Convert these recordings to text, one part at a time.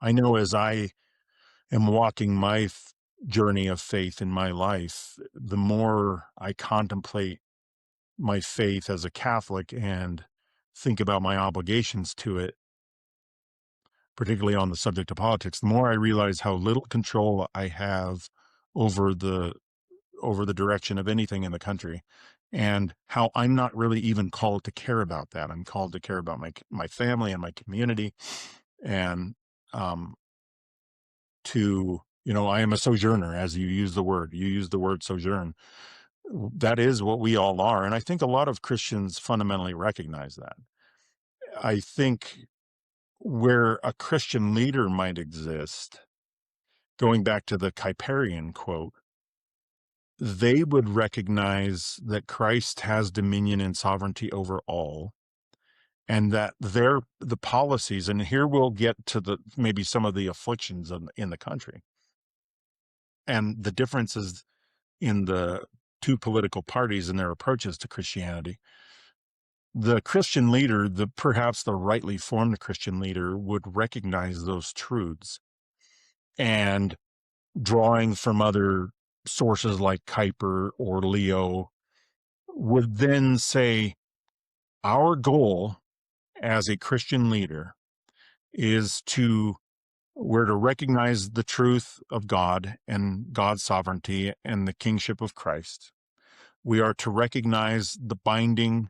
I know as I am walking my journey of faith in my life, the more I contemplate my faith as a Catholic and think about my obligations to it, particularly on the subject of politics, the more I realize how little control I have over the direction of anything in the country, and how I'm not really even called to care about that. I'm called to care about my family and my community, and um, I am a sojourner, as you use the word. You use the word sojourn. That is what we all are, and I think a lot of Christians fundamentally recognize that. I think where a Christian leader might exist, going back to the Kuyperian quote, they would recognize that Christ has dominion and sovereignty over all, and that the policies, and here we'll get to maybe some of the afflictions in the country and the differences in the two political parties and their approaches to Christianity. The Christian leader, perhaps the rightly formed Christian leader, would recognize those truths, and drawing from other sources like Kuyper or Leo, would then say, our goal as a Christian leader we're to recognize the truth of God and God's sovereignty and the kingship of Christ. We are to recognize the binding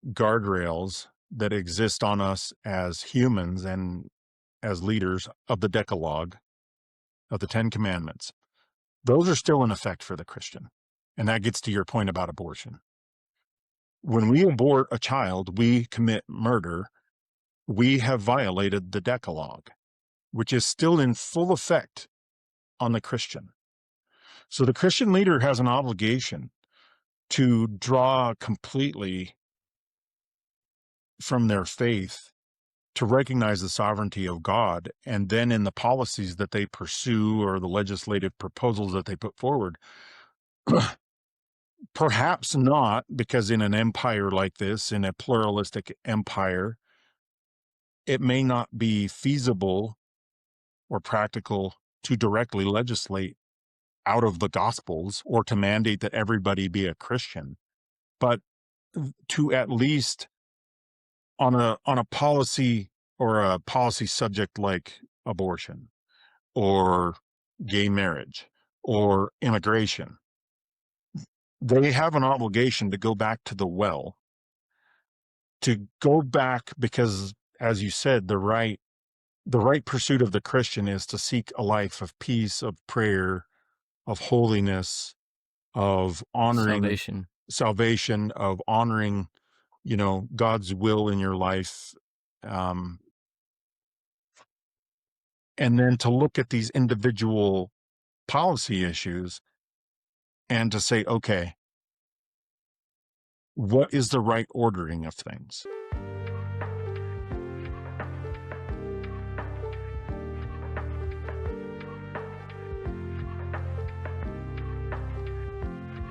guardrails that exist on us as humans and as leaders of the Decalogue, of the Ten Commandments. Those are still in effect for the Christian. And that gets to your point about abortion. When we abort a child, we commit murder. We have violated the Decalogue, which is still in full effect on the Christian. So the Christian leader has an obligation to draw completely from their faith, to recognize the sovereignty of God, and then in the policies that they pursue or the legislative proposals that they put forward, perhaps not, because in an empire like this, in a pluralistic empire, it may not be feasible or practical to directly legislate out of the Gospels or to mandate that everybody be a Christian, but to at least on a policy or a policy subject like abortion or gay marriage or immigration, they have an obligation to go back to the well, to go back, because, as you said, the right pursuit of the Christian is to seek a life of peace, of prayer, of holiness, of honoring salvation, of honoring, God's will in your life. And then to look at these individual policy issues and to say, okay, what is the right ordering of things?